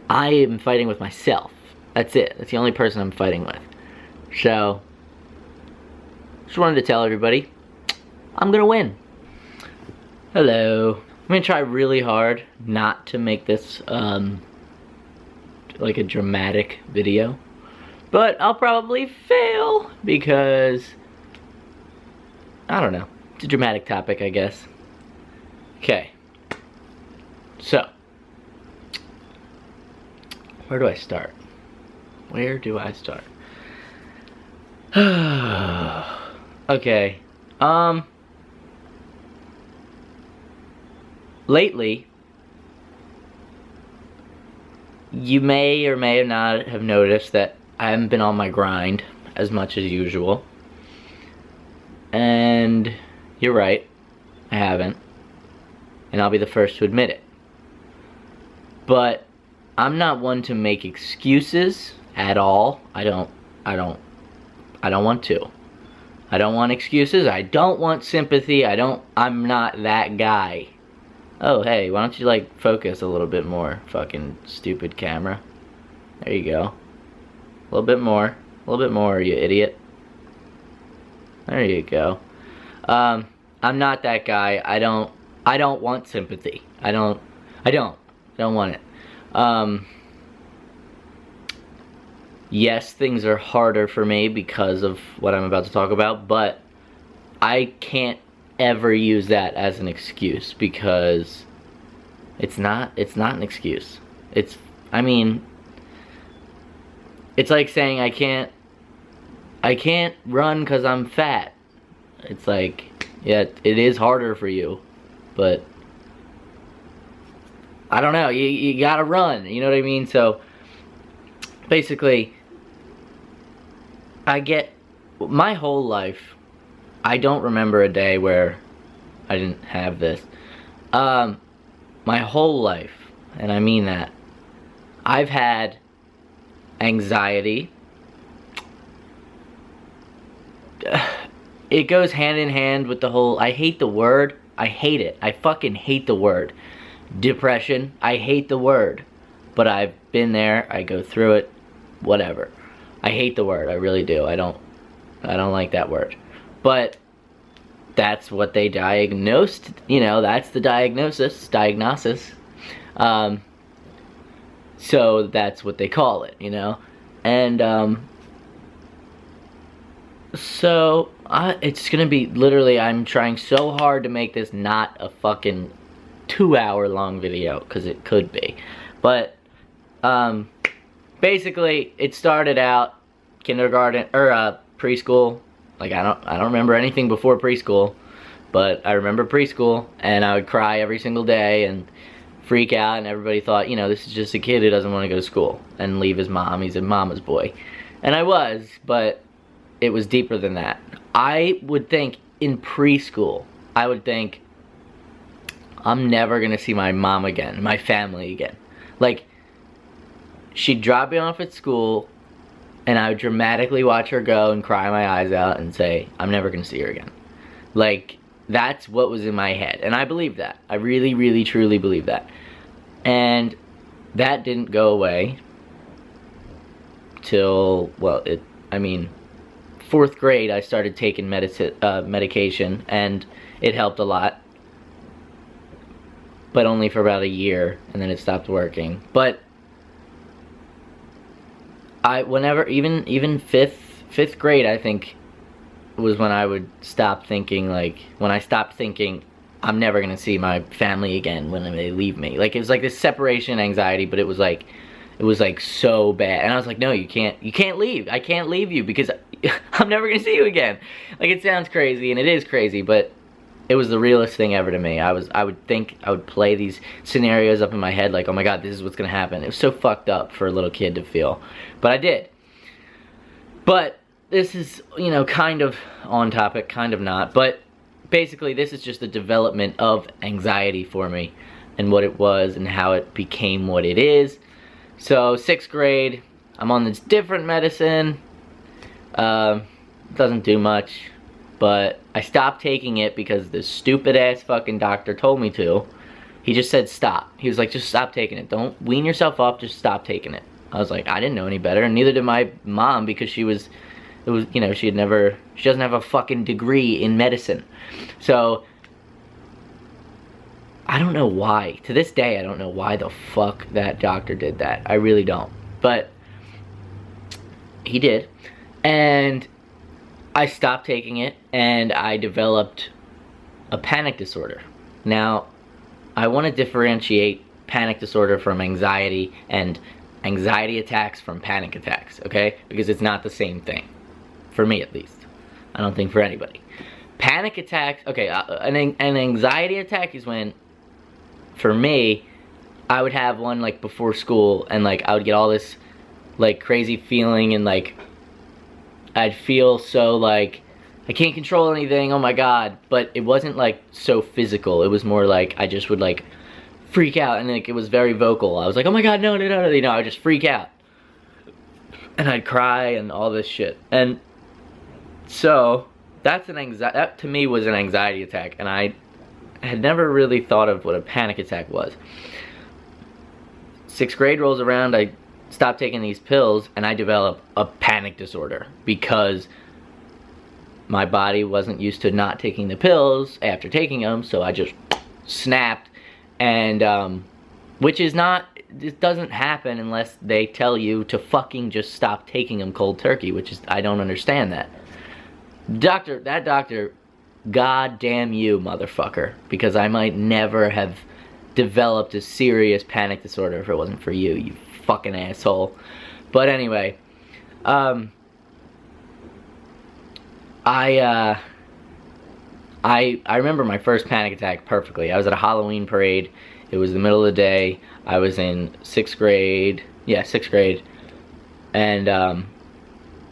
I am fighting with myself. That's it. That's the only person I'm fighting with. So, just wanted to tell everybody, I'm gonna win. Hello. I'm gonna try really hard not to make this, like a dramatic video. But I'll probably fail because, I don't know. It's a dramatic topic, I guess. Okay. So, where do I start? Where do I start? Okay. Lately, you may or may not have noticed that I haven't been on my grind as much as usual. And you're right, I haven't. And I'll be the first to admit it. But I'm not one to make excuses at all. I don't want to. I don't want excuses. I don't want sympathy. I'm not that guy. Oh, hey, why don't you, like, focus a little bit more, fucking stupid camera. There you go. A little bit more, you idiot. There you go. I'm not that guy. I don't want sympathy. I don't want it. Yes, things are harder for me because of what I'm about to talk about, but I can't ever use that as an excuse because it's not an excuse. I mean, it's like saying I can't run because I'm fat. It's like, yeah, it is harder for you, but I don't know, you gotta run, you know what I mean? So basically, my whole life, I don't remember a day where I didn't have this. My whole life, and I mean that, I've had anxiety. It goes hand in hand with the whole, I hate the word, I hate it. I fucking hate the word. Depression, I hate the word. But I've been there, I go through it, whatever. I hate the word, I really do. I don't like that word. But that's what they diagnosed, you know, that's the diagnosis. So that's what they call it, you know? And, so, it's gonna be, literally, I'm trying so hard to make this not a fucking 2-hour long video, because it could be. But, basically, it started out kindergarten, or, preschool. Like, I don't remember anything before preschool, but I remember preschool, and I would cry every single day, and freak out, and everybody thought, you know, this is just a kid who doesn't want to go to school, and leave his mom, he's a mama's boy. And I was, but it was deeper than that. I would think in preschool, I would think, I'm never gonna see my mom again, my family again. Like, she'd drop me off at school, and I would dramatically watch her go and cry my eyes out and say, I'm never gonna see her again. Like, that's what was in my head, and I believe that. I really, really, truly believe that. And that didn't go away till, well, I mean, 4th grade, I started taking medication, and it helped a lot. But only for about a year, and then it stopped working. But even 5th grade, I think, was when I would stop thinking, like, when I stopped thinking, I'm never gonna see my family again when they leave me. Like, it was like this separation anxiety, but it was like so bad. And I was like, no, you can't leave. I can't leave you because I'm never gonna see you again. Like, it sounds crazy, and it is crazy, but it was the realest thing ever to me. I would play these scenarios up in my head like, oh my god, this is what's gonna happen. It was so fucked up for a little kid to feel. But I did. But this is, you know, kind of on topic, kind of not. But basically, this is just the development of anxiety for me and what it was and how it became what it is. So, 6th grade, I'm on this different medicine. Doesn't do much. But I stopped taking it because this stupid ass fucking doctor told me to. He just said stop. He was like, just stop taking it. Don't wean yourself off, just stop taking it. I was like, I didn't know any better, and neither did my mom, because she doesn't have a fucking degree in medicine. So, I don't know why. To this day, I don't know why the fuck that doctor did that. I really don't. But he did. And I stopped taking it, and I developed a panic disorder. Now, I want to differentiate panic disorder from anxiety, and anxiety attacks from panic attacks, okay? Because it's not the same thing. For me, at least. I don't think for anybody. Panic attacks, okay, an anxiety attack is when, for me, I would have one, like, before school, and, like, I would get all this, like, crazy feeling, and, like, I'd feel so, like, I can't control anything, oh my god. But it wasn't, like, so physical. It was more like, I just would, like, freak out, and, like, it was very vocal. I was like, oh my god, no, no, no, no, you know, I would just freak out. And I'd cry, and all this shit. And so, that to me was an anxiety attack, and I had never really thought of what a panic attack was. 6th grade rolls around, I stopped taking these pills, and I developed a panic disorder because my body wasn't used to not taking the pills after taking them, so I just snapped. And which is not, it doesn't happen unless they tell you to fucking just stop taking them cold turkey, which is, I don't understand that. That doctor, god damn you, motherfucker, because I might never have developed a serious panic disorder if it wasn't for you, you fucking asshole. But anyway, I remember my first panic attack perfectly. I was at a Halloween parade. It was the middle of the day. I was in 6th grade. Yeah, 6th grade. And,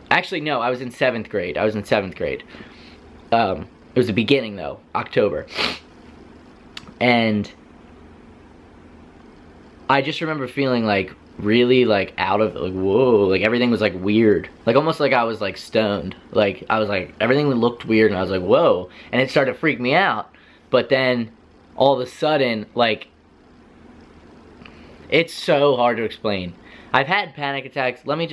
actually, no, I was in 7th grade. I was in 7th grade. It was the beginning, though, October. And I just remember feeling, like, really, like, out of, like, whoa, like, everything was, like, weird. Like, almost like I was, like, stoned. Like, I was, like, everything looked weird, and I was like, whoa. And it started to freak me out. But then, all of a sudden, like, it's so hard to explain. I've had panic attacks. Let me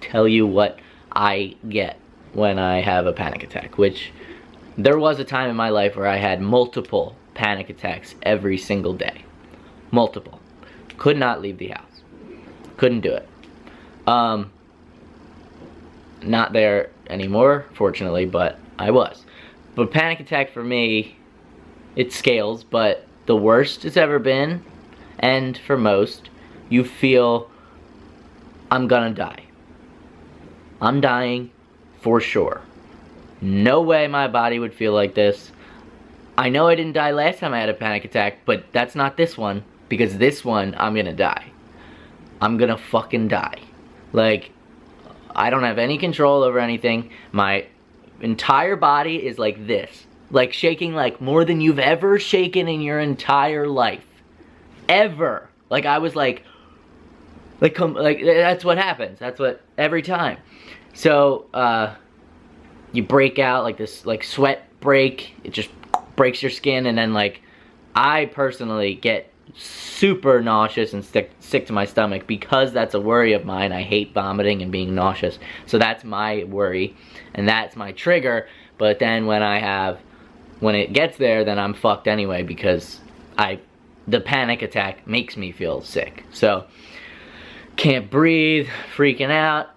tell you what I get when I have a panic attack, which there was a time in my life where I had multiple panic attacks every single day. Multiple. Could not leave the house. Couldn't do it. Not there anymore, fortunately, but I was. But panic attack for me, it scales, but the worst it's ever been, and for most, you feel, I'm gonna die. I'm dying for sure. No way my body would feel like this. I know I didn't die last time I had a panic attack, but that's not this one. Because this one, I'm gonna die. I'm gonna fucking die. Like, I don't have any control over anything. My entire body is like this. Like shaking like more than you've ever shaken in your entire life. Ever. Like I was like that's what happens. That's what, every time. So, you break out like this, like sweat break. It just breaks your skin, and then like, I personally get super nauseous and sick to my stomach because that's a worry of mine. I hate vomiting and being nauseous. So that's my worry, and that's my trigger. But then when it gets there, then I'm fucked anyway because the panic attack makes me feel sick. So, can't breathe, freaking out.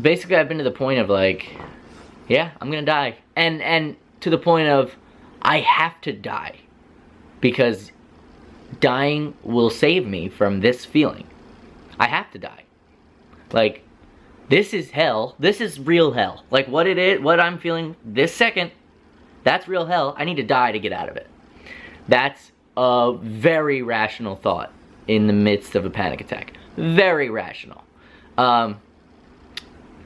Basically, I've been to the point of like, yeah, I'm gonna die. And to the point of, I have to die. Because dying will save me from this feeling. I have to die. Like, this is hell. This is real hell. Like, what it is, what I'm feeling this second, that's real hell. I need to die to get out of it. That's a very rational thought in the midst of a panic attack. Very rational.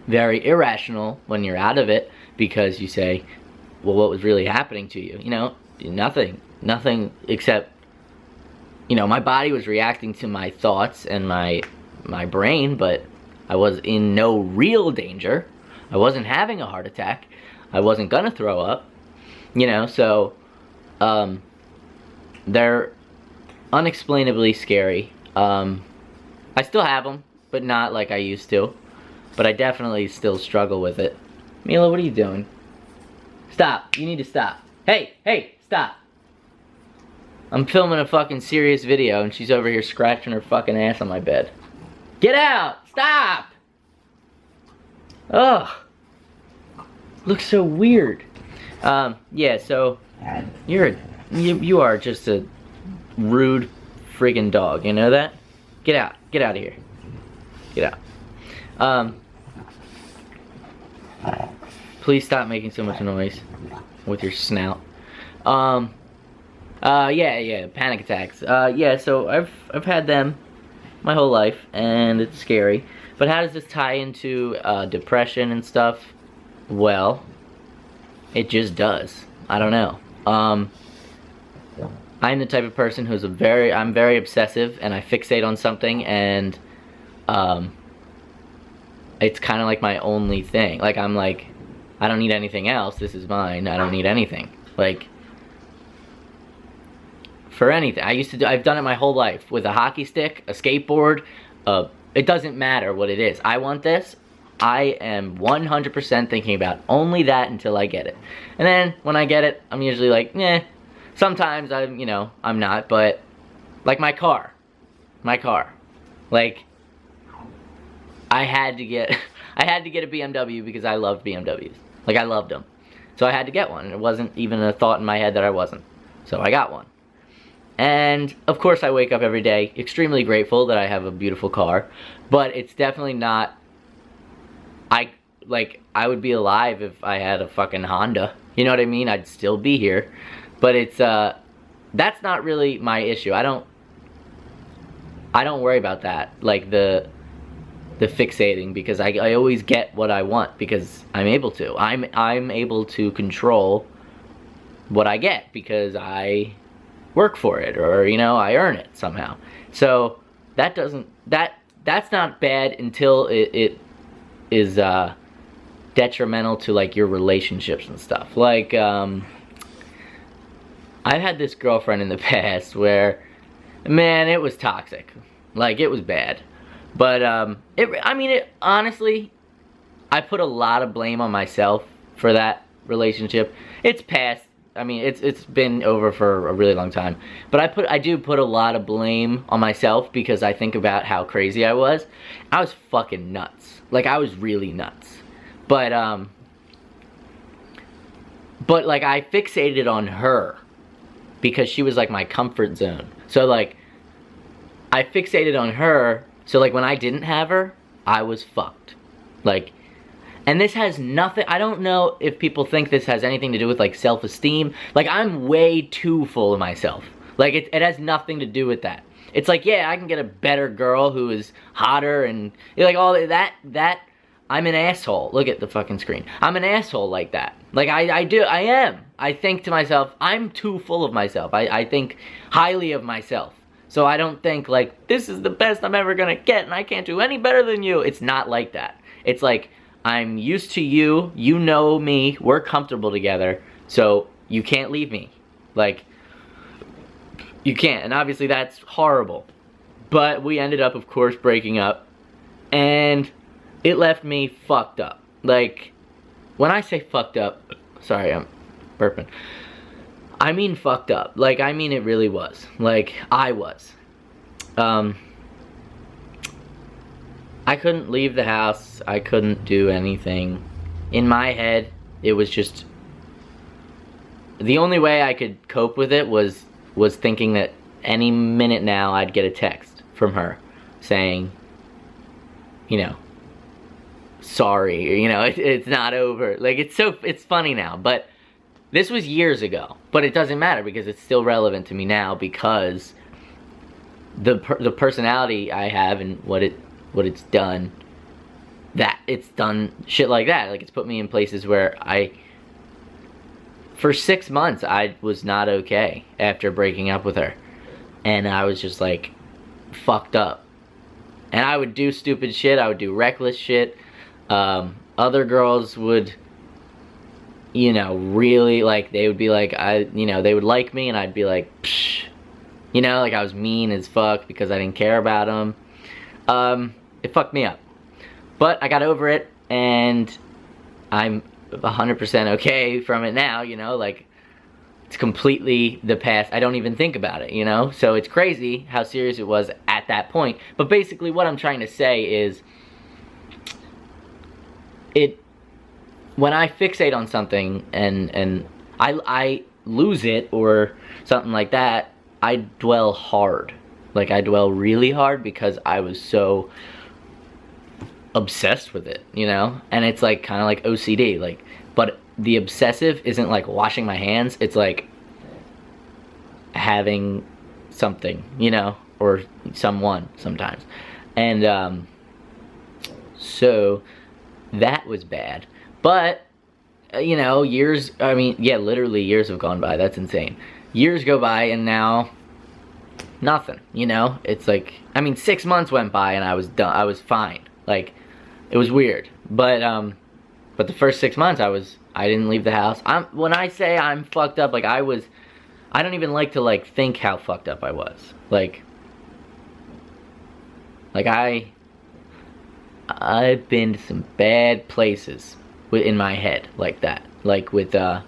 Very irrational when you're out of it, because you say, well, what was really happening to you? You know, nothing. Nothing except, you know, my body was reacting to my thoughts and my brain, but I was in no real danger. I wasn't having a heart attack. I wasn't gonna throw up, you know, so They're unexplainably scary. I still have them, but not like I used to. But I definitely still struggle with it. Mila, what are you doing? Stop. You need to stop. Hey, hey, stop. I'm filming a fucking serious video and she's over here scratching her fucking ass on my bed. Get out! Stop! Ugh. Looks so weird. Yeah, so you are just a rude friggin' dog, you know that? Get out. Get out of here. Get out. Please stop making so much noise with your snout. Yeah, panic attacks. Yeah, so I've had them my whole life, and it's scary. But how does this tie into depression and stuff? Well, it just does. I don't know. I'm the type of person who's I'm very obsessive, and I fixate on something, and it's kind of like my only thing. Like, I'm like, I don't need anything else. This is mine. I don't need anything. Like, for anything. I've done it my whole life with a hockey stick, a skateboard. It doesn't matter what it is. I want this. I am 100% thinking about only that until I get it. And then when I get it, I'm usually like, eh. Sometimes I'm not, but like my car. Like, I had to get a BMW because I loved BMWs. Like, I loved them. So I had to get one. It wasn't even a thought in my head that I wasn't. So I got one. And of course I wake up every day extremely grateful that I have a beautiful car, but it's definitely not, I would be alive if I had a fucking Honda. You know what I mean? I'd still be here. But it's that's not really my issue. I don't worry about that, like the fixating, because I always get what I want because I'm able to. I'm able to control what I get because I work for it, or I earn it somehow. So that's not bad until it is detrimental to like your relationships and stuff. Like I've had this girlfriend in the past where, man, it was toxic. Like, it was bad. But honestly, I put a lot of blame on myself for that relationship. It's past. I mean, it's been over for a really long time. But I do put a lot of blame on myself because I think about how crazy I was. I was fucking nuts. Like, I was really nuts. But like, I fixated on her because she was like my comfort zone. So like, I fixated on her, so like when I didn't have her, I was fucked. Like, and this has nothing, I don't know if people think this has anything to do with like self-esteem. Like, I'm way too full of myself. Like, it has nothing to do with that. It's like, yeah, I can get a better girl who is hotter and like all that, I'm an asshole. Look at the fucking screen. I'm an asshole like that. Like, I am. I think to myself, I'm too full of myself. I think highly of myself. So I don't think, like, this is the best I'm ever gonna get and I can't do any better than you. It's not like that. It's like, I'm used to you, you know me, we're comfortable together, so you can't leave me. Like, you can't. And obviously that's horrible. But we ended up, of course, breaking up. And it left me fucked up. Like, when I say fucked up, sorry, I'm burping. I mean fucked up. Like, I mean it really was. Like, I was. I couldn't leave the house. I couldn't do anything. In my head, it was just, the only way I could cope with it was thinking that any minute now I'd get a text from her saying, sorry, it's not over. Like, it's funny now, but this was years ago. But it doesn't matter because it's still relevant to me now because the personality I have and what it's done, that it's done shit like that. Like, it's put me in places where for 6 months, I was not okay after breaking up with her. And I was just like, fucked up. And I would do stupid shit, I would do reckless shit. Other girls would, you know, really, like, they would be like, they would like me, and I'd be like, psh, you know, like I was mean as fuck because I didn't care about them. It fucked me up. But I got over it, and I'm 100% okay from it now, you know, like, it's completely the past. I don't even think about it, you know? So it's crazy how serious it was at that point. But basically what I'm trying to say is, when I fixate on something and I lose it or something like that, I dwell hard. Like, I dwell really hard because I was so obsessed with it, you know? And it's like kind of like OCD, like, but the obsessive isn't like washing my hands, it's like having something, you know, or someone sometimes. And so that was bad. But you know, years, I mean, yeah, literally years have gone by. That's insane. Years go by and now nothing, you know? It's like, I mean, 6 months went by and I was done. I was fine. Like, it was weird. But the first 6 months I didn't leave the house. When I say I'm fucked up, like I don't even like to like think how fucked up I was. Like I've been to some bad places in my head like that. Like with that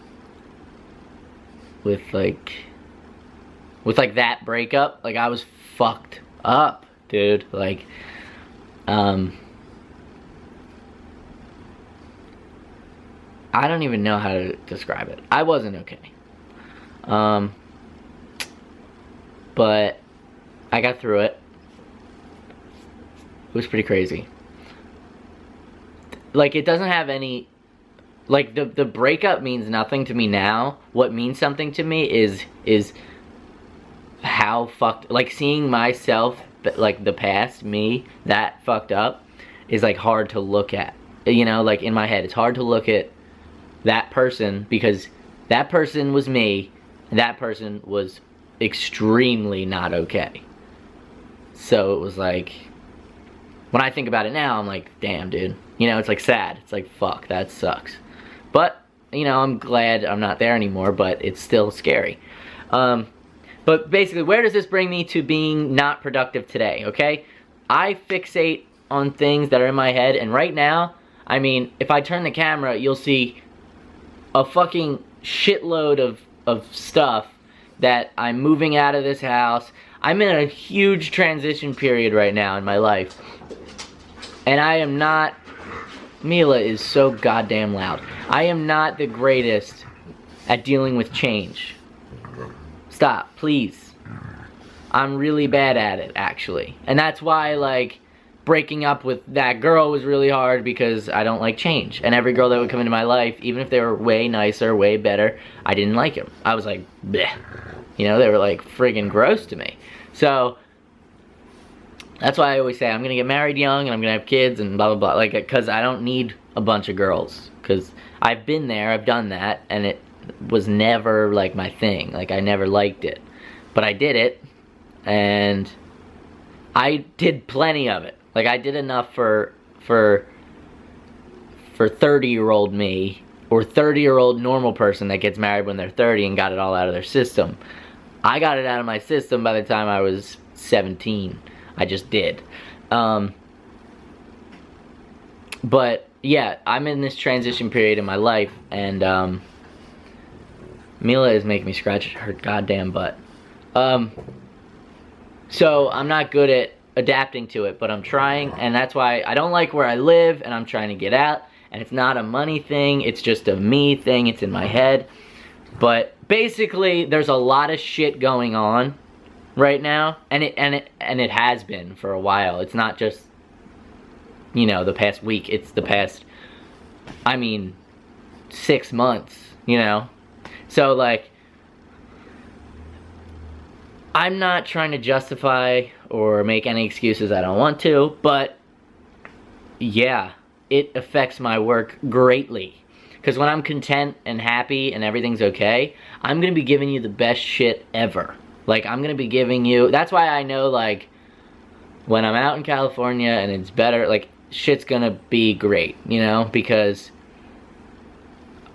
breakup, like I was fucked up, dude. Like I don't even know how to describe it. I wasn't okay. But I got through it. It was pretty crazy. Like, it doesn't have any, like, the breakup means nothing to me now. What means something to me is how fucked, like, seeing myself, like, the past me, that fucked up, is, like, hard to look at. You know, like, in my head, it's hard to look at that person, because that person was me, and that person was extremely not okay. So it was like, when I think about it now, I'm like, damn, dude. You know, it's like sad. It's like, fuck, that sucks. But, you know, I'm glad I'm not there anymore, but it's still scary. But basically, where does this bring me to being not productive today, okay? I fixate on things that are in my head, and right now, I mean, if I turn the camera, you'll see a fucking shitload of stuff that I'm moving out of this house. I'm in a huge transition period right now in my life. And I am not, Mila is so goddamn loud. I am not the greatest at dealing with change. Stop, please. I'm really bad at it, actually. And that's why, like, breaking up with that girl was really hard, because I don't like change. And every girl that would come into my life, even if they were way nicer, way better, I didn't like them. I was like, bleh. You know, they were like friggin' gross to me. So that's why I always say I'm gonna get married young and I'm gonna have kids and blah blah blah. Like, because I don't need a bunch of girls. Because I've been there, I've done that, and it was never like my thing. Like, I never liked it. But I did it, and I did plenty of it. Like, I did enough for 30-year-old me, or 30-year-old normal person that gets married when they're 30 and got it all out of their system. I got it out of my system by the time I was 17. I just did. But yeah, I'm in this transition period in my life, and Mila is making me scratch her goddamn butt. So I'm not good at adapting to it, but I'm trying, and that's why I don't like where I live, and I'm trying to get out. And it's not a money thing, it's just a me thing, it's in my head. But basically, there's a lot of shit going on right now, and it has been for a while. It's not just, you know, the past week, it's the past, I mean, 6 months, you know? So, like, I'm not trying to justify or make any excuses I don't want to, but yeah, it affects my work greatly. Because when I'm content and happy and everything's okay, I'm going to be giving you the best shit ever. Like, I'm going to be giving you, that's why I know, like, when I'm out in California and it's better, like, shit's going to be great, you know? Because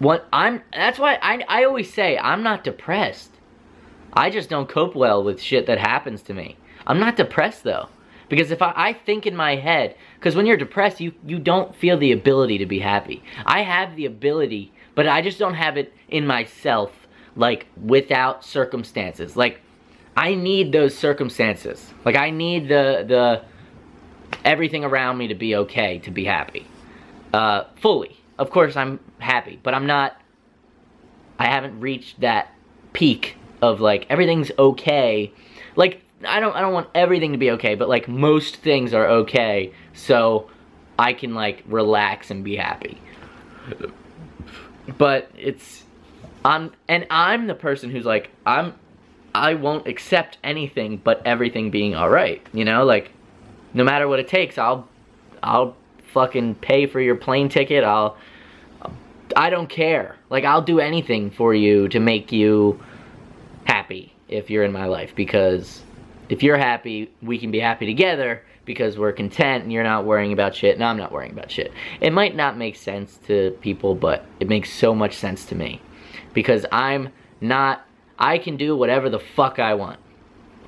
That's why I always say I'm not depressed. I just don't cope well with shit that happens to me. I'm not depressed though. Because if I think in my head, because when you're depressed, you don't feel the ability to be happy. I have the ability, but I just don't have it in myself, like, without circumstances. Like, I need those circumstances. Like, I need the everything around me to be okay, to be happy. Fully. Of course, I'm happy, but I haven't reached that peak of, like, everything's okay. Like, I don't want everything to be okay, but, like, most things are okay, so I can, like, relax and be happy. But I'm the person who's like, I won't accept anything but everything being alright, you know? Like, no matter what it takes, I'll fucking pay for your plane ticket, I don't care. Like, I'll do anything for you to make you happy if you're in my life, because if you're happy, we can be happy together because we're content and you're not worrying about shit and I'm not worrying about shit. It might not make sense to people, but it makes so much sense to me. Because I can do whatever the fuck I want.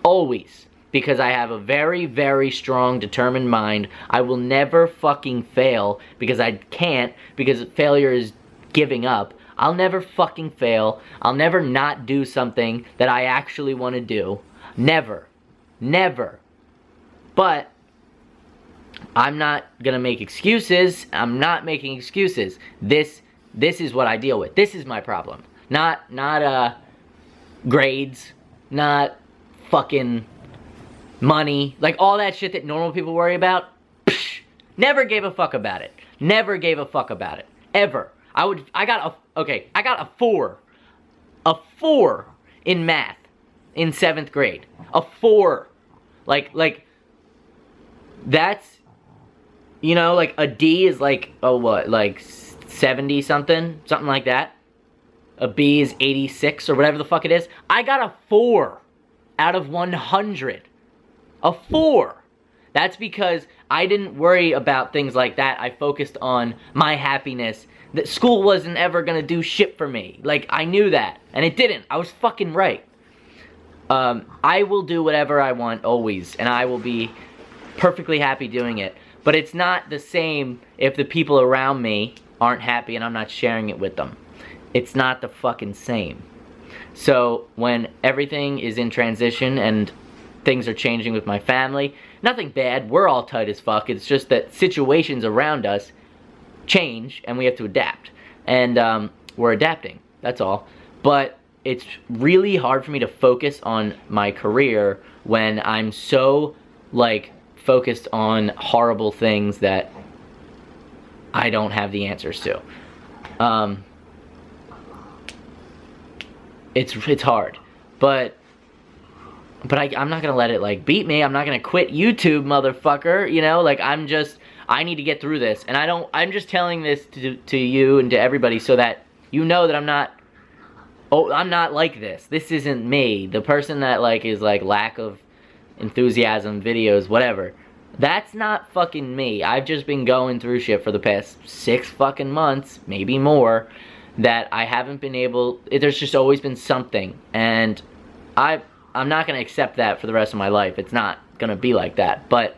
Always. Because I have a very, very strong, determined mind. I will never fucking fail because I can't, because failure is giving up. I'll never fucking fail. I'll never not do something that I actually want to do. Never. Never. But I'm not gonna make excuses. I'm not making excuses. This is what I deal with. This is my problem. Not grades, not fucking money, like all that shit that normal people worry about. Psh, never gave a fuck about it. Never gave a fuck about it. Ever. I got a 4. A 4 in math in 7th grade. A 4. Like that's, you know, like a D is like, oh what, like 70 something like that. A B is 86 or whatever the fuck it is. I got a 4 out of 100. A 4. That's because I didn't worry about things like that. I focused on my happiness. That school wasn't ever gonna do shit for me. Like, I knew that. And it didn't. I was fucking right. I will do whatever I want always. And I will be perfectly happy doing it. But it's not the same if the people around me aren't happy and I'm not sharing it with them. It's not the fucking same. So when everything is in transition and things are changing with my family, nothing bad, we're all tight as fuck. It's just that situations around us change and we have to adapt. And we're adapting, that's all. But it's really hard for me to focus on my career when I'm so, like, focused on horrible things that I don't have the answers to. It's hard, but I'm not gonna let it, like, beat me. I'm not gonna quit YouTube, motherfucker, you know? Like, I need to get through this, and I'm just telling this to you and to everybody so that you know that I'm not like this. This isn't me. The person that, like, is, like, lack of enthusiasm, videos, whatever. That's not fucking me. I've just been going through shit for the past 6 fucking months, maybe more, that I haven't been able, there's just always been something, and I'm not gonna accept that for the rest of my life. It's not gonna be like that, but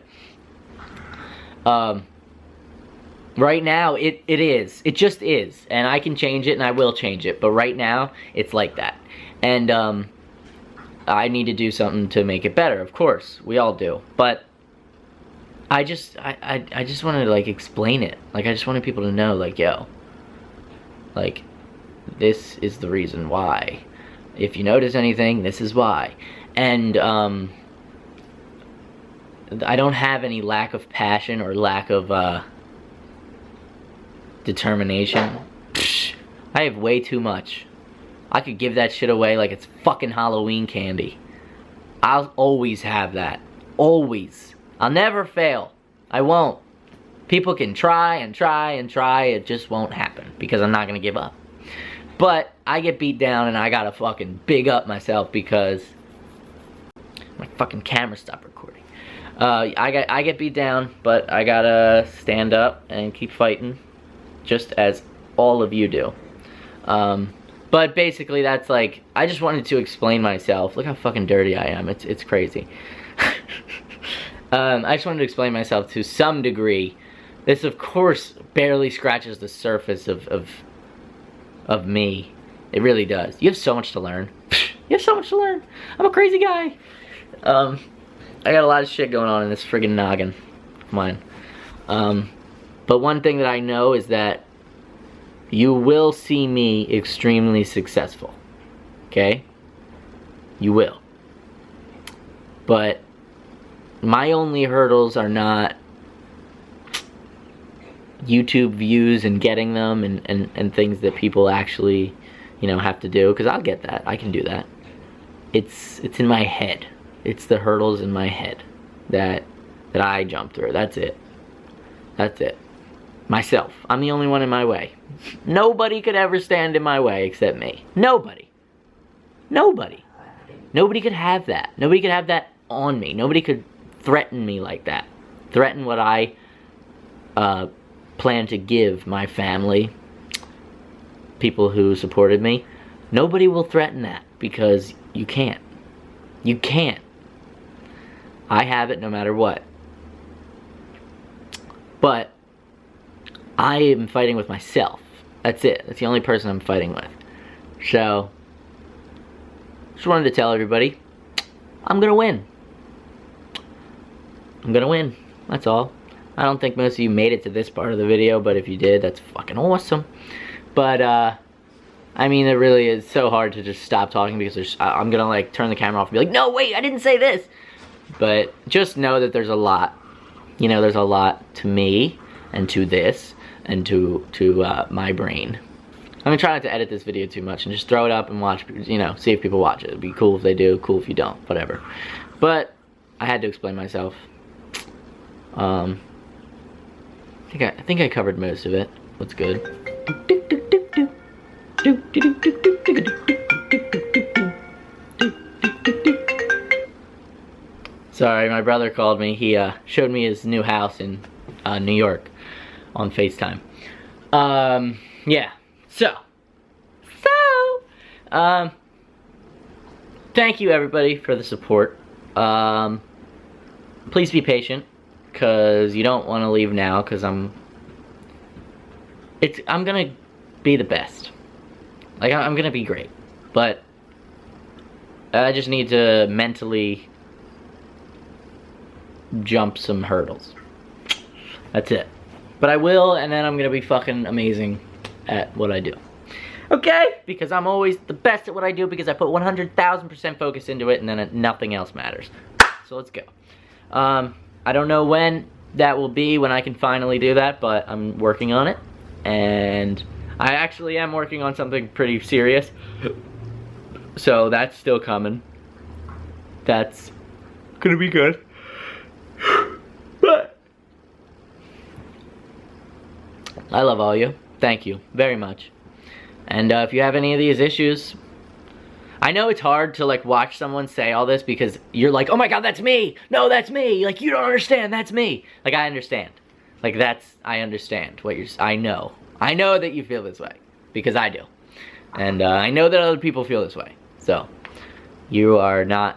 right now it is. It just is, and I can change it and I will change it, but right now it's like that. And I need to do something to make it better, of course. We all do. But I just wanted to, like, explain it. Like, I just wanted people to know, like, yo, like, this is the reason why. If you notice anything, this is why. And I don't have any lack of passion or lack of determination. Psh, I have way too much. I could give that shit away like it's fucking Halloween candy. I'll always have that. Always. I'll never fail. I won't. People can try and try and try. It just won't happen because I'm not gonna give up. But I get beat down and I gotta fucking big up myself because my fucking camera stopped recording. I get beat down, but I gotta stand up and keep fighting, just as all of you do. But basically that's like, I just wanted to explain myself. Look how fucking dirty I am. It's crazy. I just wanted to explain myself to some degree. This, of course, barely scratches the surface of me. It really does. You have so much to learn. You have so much to learn. I'm a crazy guy. I got a lot of shit going on in this friggin' noggin of mine. But one thing that I know is that you will see me extremely successful. Okay? You will. But my only hurdles are not YouTube views and getting them and things that people actually, you know, have to do. Because I'll get that. I can do that. It's in my head. It's the hurdles in my head that I jump through. That's it. That's it. Myself. I'm the only one in my way. Nobody could ever stand in my way except me. Nobody. Nobody. Nobody could have that. Nobody could have that on me. Nobody could threaten me like that. Threaten what I plan to give my family, people who supported me. Nobody will threaten that because you can't. You can't. I have it no matter what. But I am fighting with myself. That's it. That's the only person I'm fighting with. So, just wanted to tell everybody, I'm gonna win. I'm gonna win. That's all. I don't think most of you made it to this part of the video, but if you did, that's fucking awesome. But, I mean, it really is so hard to just stop talking because I'm gonna, like, turn the camera off and be like, no, wait, I didn't say this! But just know that there's a lot. You know, there's a lot to me, and to this, and to my brain. I'm gonna try not to edit this video too much and just throw it up and watch, you know, see if people watch it. It'd be cool if they do, cool if you don't, whatever. But I had to explain myself. I think I covered most of it. What's good? Sorry, my brother called me. He showed me his new house in New York on FaceTime. Yeah. So, thank you everybody for the support. Please be patient, cause you don't want to leave now, cause I'm gonna be the best. Like, I'm gonna be great, but I just need to mentally jump some hurdles. That's it. But I will, and then I'm gonna be fucking amazing at what I do. Okay? Because I'm always the best at what I do because I put 100,000% focus into it and then nothing else matters. So let's go. I don't know when that will be, when I can finally do that, but I'm working on it. And I actually am working on something pretty serious. So that's still coming. That's gonna be good. But I love all you. Thank you very much. And if you have any of these issues, I know it's hard to like watch someone say all this because you're like, oh my god, that's me. No, that's me. Like, you don't understand. That's me. Like, I understand. Like, I understand what you're, I know that you feel this way because I do. And I know that other people feel this way. So, you are not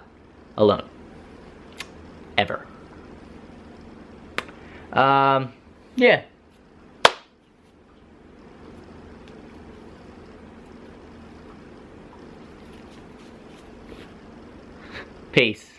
alone. Ever. Yeah. Peace.